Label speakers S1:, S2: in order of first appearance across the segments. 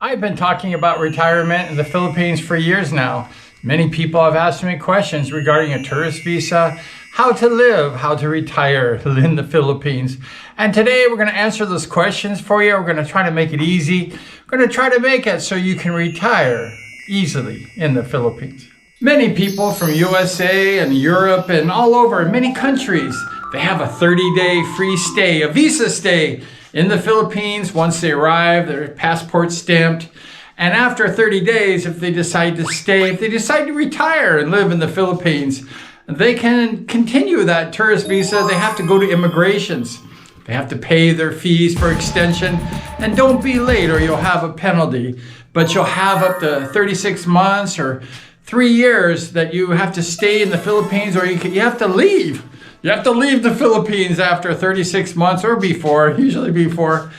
S1: I've been talking about retirement in the Philippines for years now. Many people have asked me questions regarding a tourist visa, how to live, how to retire in the Philippines. And today we're going to answer those questions for you. We're going to try to make it easy. We're going to try to make it so you can retire easily in the Philippines. Many people from USA and Europe and all over, many countries, they have a 30-day free stay, a visa stay in the Philippines. Once they arrive, their passport stamped. And after 30 days, if they decide to stay, if they decide to retire and live in the Philippines, they can continue that tourist visa. They have to go to immigrations. They have to pay their fees for extension. And don't be late or you'll have a penalty. But you'll have up to 36 months or 3 years that you have to stay in the Philippines, or you have to leave. You have to leave the Philippines after 36 months or before, usually before.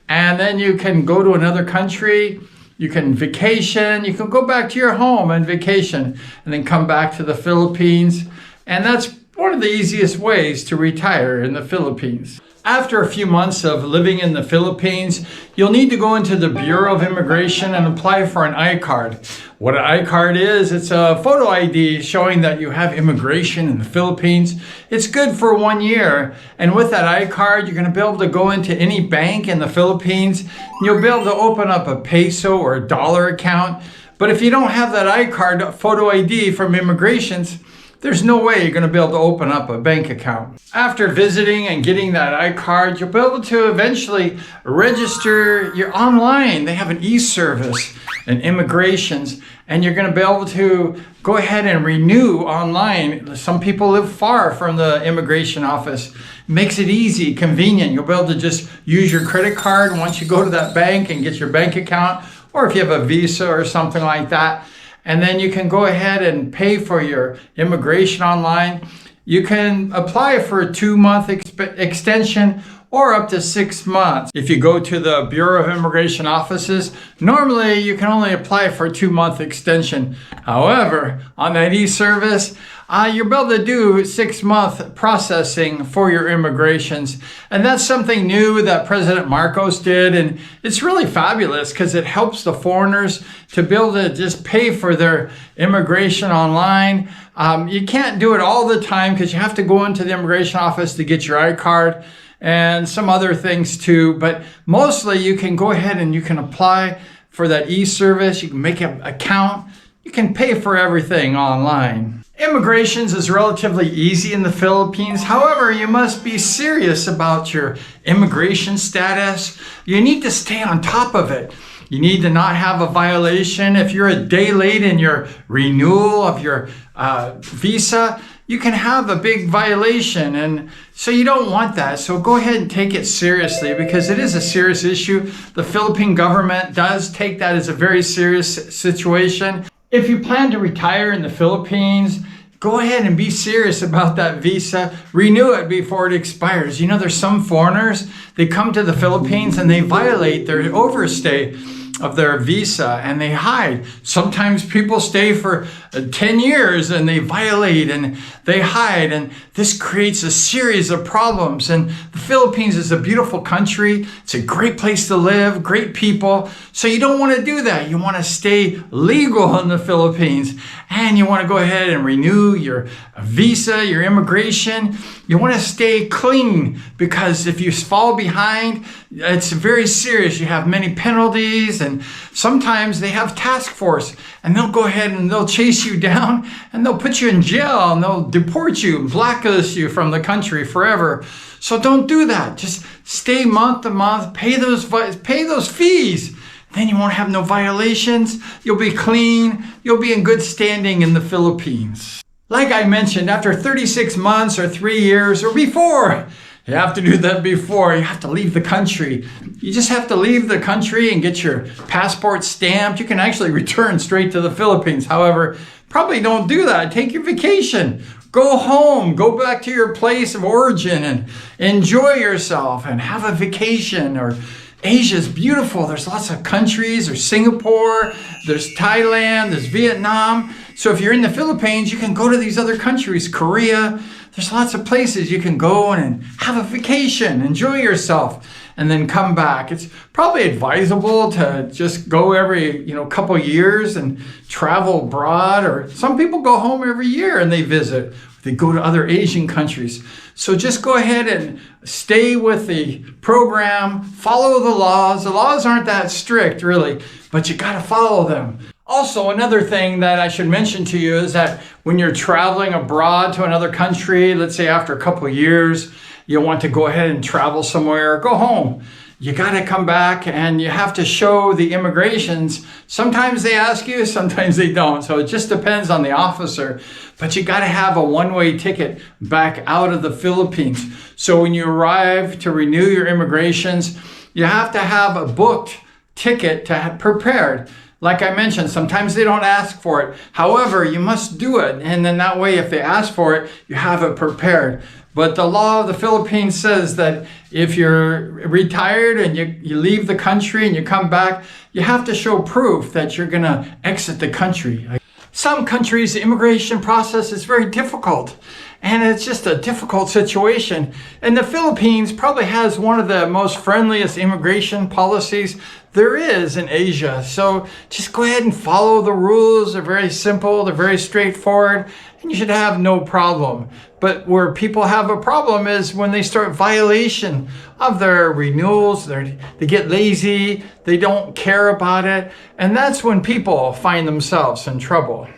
S1: And then you can go to another country. You can vacation. You can go back to your home and vacation and then come back to the Philippines. And that's one of the easiest ways to retire in the Philippines. After a few months of living in the Philippines, you'll need to go into the Bureau of Immigration and apply for an I-card. What an I-card is, it's a photo ID showing that you have immigration in the Philippines. It's good for 1 year. And with that I-card, you're going to be able to go into any bank in the Philippines. And you'll be able to open up a peso or a dollar account. But if you don't have that I-card photo ID from immigrations, there's no way you're going to be able to open up a bank account. After visiting and getting that I-card, you'll be able to eventually register your online. They have an e-service and immigrations, and you're going to be able to go ahead and renew online. Some people live far from the immigration office. It makes it easy, convenient. You'll be able to just use your credit card once you go to that bank and get your bank account, or if you have a visa or something like that. And then you can go ahead and pay for your immigration online. You can apply for a 2-month extension or up to 6 months. If you go to the Bureau of Immigration offices, normally you can only apply for a 2-month extension. However, on that e-service, you'll be able to do 6-month processing for your immigrations. And that's something new that President Marcos did. And it's really fabulous because it helps the foreigners to be able to just pay for their immigration online. You can't do it all the time because you have to go into the immigration office to get your I-card and some other things too. But mostly you can go ahead and you can apply for that e-service. You can make an account. You can pay for everything online. Immigrations is relatively easy in the Philippines. However, you must be serious about your immigration status. You need to stay on top of it. You need to not have a violation. If you're a day late in your renewal of your visa, you can have a big violation, and so you don't want that. So go ahead and take it seriously because it is a serious issue. The Philippine government does take that as a very serious situation. If you plan to retire in the Philippines, go ahead and be serious about that visa. Renew it before it expires. You know, there's some foreigners, they come to the Philippines and they violate their overstay of their visa and they hide. Sometimes people stay for 10 years and they violate and they hide, and this creates a series of problems. And the Philippines is a beautiful country. It's a great place to live, great people. So you don't want to do that. You want to stay legal in the Philippines, and you want to go ahead and renew your visa, your immigration. You want to stay clean because if you fall behind, it's very serious. You have many penalties, and sometimes they have task force and they'll go ahead and they'll chase you down and they'll put you in jail and they'll deport you, blacklist you from the country forever. So don't do that. Just stay month to month, pay those fees. Then you won't have no violations. You'll be clean. You'll be in good standing in the Philippines. Like I mentioned, after 36 months or 3 years or before, you have to do that before. You have to leave the country. You just have to leave the country and get your passport stamped. You can actually return straight to the Philippines. However, probably don't do that. Take your vacation. Go home. Go back to your place of origin and enjoy yourself and have a vacation. Or Asia's beautiful. There's lots of countries. There's Singapore. There's Thailand. There's Vietnam. So if you're in the Philippines, you can go to these other countries, Korea. There's lots of places you can go and have a vacation, enjoy yourself, and then come back. It's probably advisable to just go every couple years and travel abroad, or some people go home every year and they visit. They go to other Asian countries. So just go ahead and stay with the program, follow the laws. The laws aren't that strict really, but you got to follow them. Also, another thing that I should mention to you is that when you're traveling abroad to another country, let's say after a couple of years, you want to go ahead and travel somewhere, go home. You got to come back and you have to show the immigrations. Sometimes they ask you, sometimes they don't. So it just depends on the officer. But you got to have a one-way ticket back out of the Philippines. So when you arrive to renew your immigrations, you have to have a booked ticket to have prepared. Like I mentioned, sometimes they don't ask for it. However, you must do it. And then that way, if they ask for it, you have it prepared. But the law of the Philippines says that if you're retired and you leave the country and you come back, you have to show proof that you're going to exit the country. Some countries, the immigration process is very difficult, and it's just a difficult situation. And the Philippines probably has one of the most friendliest immigration policies there is in Asia. So just go ahead and follow the rules. They're very simple, they're very straightforward, and you should have no problem. But where people have a problem is when they start violation of their renewals. They get lazy, they don't care about it, and that's when people find themselves in trouble.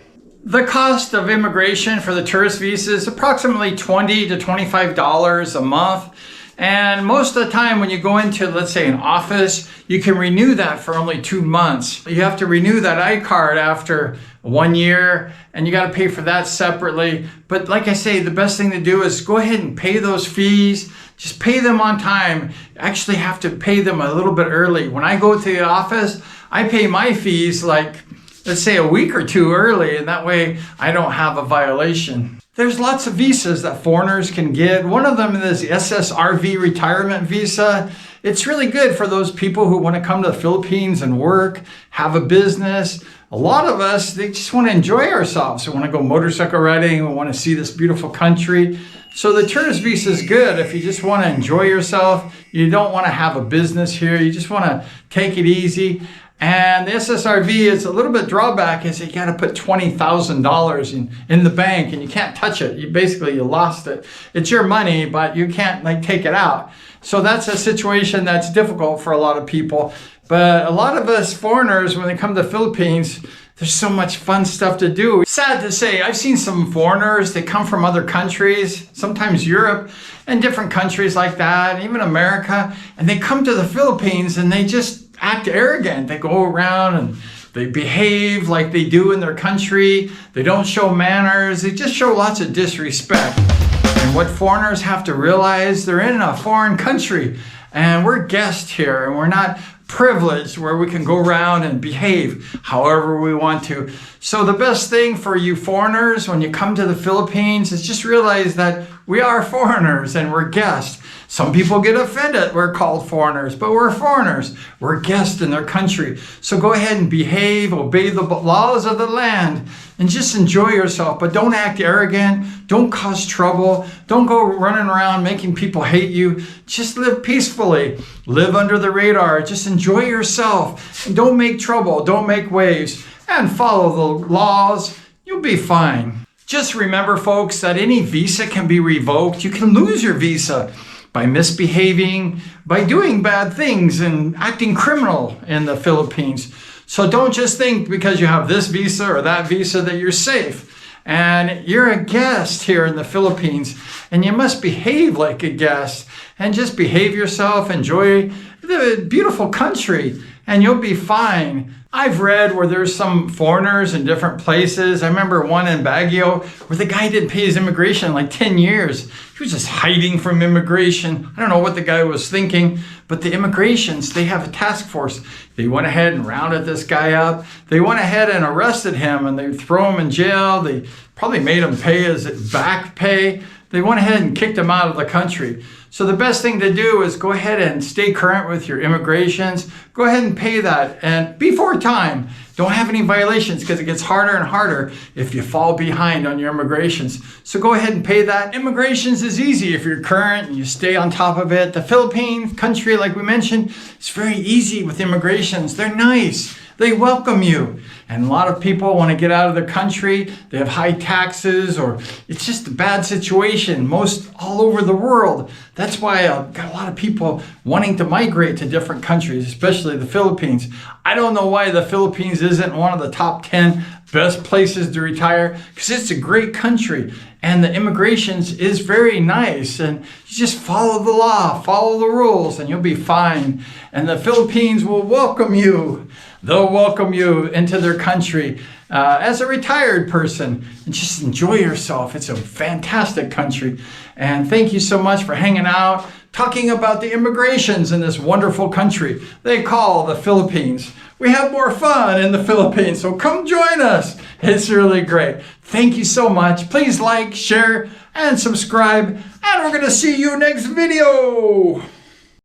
S1: The cost of immigration for the tourist visa is approximately $20 to $25 a month. And most of the time when you go into, let's say, an office, you can renew that for only 2 months. You have to renew that I-card after 1 year, and you got to pay for that separately. But like I say, the best thing to do is go ahead and pay those fees. Just pay them on time. You actually have to pay them a little bit early. When I go to the office, I pay my fees like, let's say, a week or two early, and that way I don't have a violation. There's lots of visas that foreigners can get. One of them is the SSRV retirement visa. It's really good for those people who want to come to the Philippines and work, have a business. A lot of us, they just want to enjoy ourselves. We want to go motorcycle riding. We want to see this beautiful country. So the tourist visa is good if you just want to enjoy yourself. You don't want to have a business here. You just want to take it easy. And the SSRV is a little bit drawback is you got to put $20,000 in the bank and you can't touch it. You lost it. It's your money, but you can't take it out. So that's a situation that's difficult for a lot of people. But a lot of us foreigners, when they come to the Philippines, there's so much fun stuff to do. Sad to say, I've seen some foreigners, they come from other countries, sometimes Europe and different countries like that, even America, and they come to the Philippines and they just act arrogant. They go around and they behave like they do in their country. They don't show manners. They just show lots of disrespect. And what foreigners have to realize, they're in a foreign country and we're guests here and we're not privileged where we can go around and behave however we want to. So the best thing for you foreigners when you come to the Philippines is just realize that we are foreigners and we're guests. Some people get offended we're called foreigners, but we're foreigners. We're guests in their country. So go ahead and behave, obey the laws of the land, and just enjoy yourself. But don't act arrogant. Don't cause trouble. Don't go running around making people hate you. Just live peacefully. Live under the radar. Just enjoy yourself. And don't make trouble. Don't make waves. And follow the laws. You'll be fine. Just remember, folks, that any visa can be revoked. You can lose your visa by misbehaving, by doing bad things and acting criminal in the Philippines. So don't just think because you have this visa or that visa that you're safe. And you're a guest here in the Philippines and you must behave like a guest and just behave yourself, enjoy the beautiful country, and you'll be fine. I've read where there's some foreigners in different places. I remember one in Baguio where the guy didn't pay his immigration like 10 years. He was just hiding from immigration. I don't know what the guy was thinking, but the immigrations, they have a task force. They went ahead and rounded this guy up. They went ahead and arrested him and they throw him in jail. They probably made him pay his back pay. They went ahead and kicked him out of the country. So the best thing to do is go ahead and stay current with your immigrations. Go ahead and pay that, and before time. Don't have any violations, because it gets harder and harder if you fall behind on your immigrations. So go ahead and pay that. Immigrations is easy if you're current and you stay on top of it. The Philippine country, like we mentioned, it's very easy with immigrations. They're nice. They welcome you. And a lot of people want to get out of the country. They have high taxes, or it's just a bad situation most all over the world. That's why I've got a lot of people wanting to migrate to different countries, especially the Philippines. I don't know why the Philippines isn't one of the top 10 best places to retire, because it's a great country and the immigrations is very nice, and you just follow the law, follow the rules, and you'll be fine. And the Philippines will welcome you. They'll welcome you into their country as a retired person, and just enjoy yourself. It's a fantastic country. And thank you so much for hanging out, talking about the immigrations in this wonderful country they call the Philippines. We have more fun in the Philippines, so come join us. It's really great. Thank you so much. Please like, share, and subscribe, and we're going to see you next video.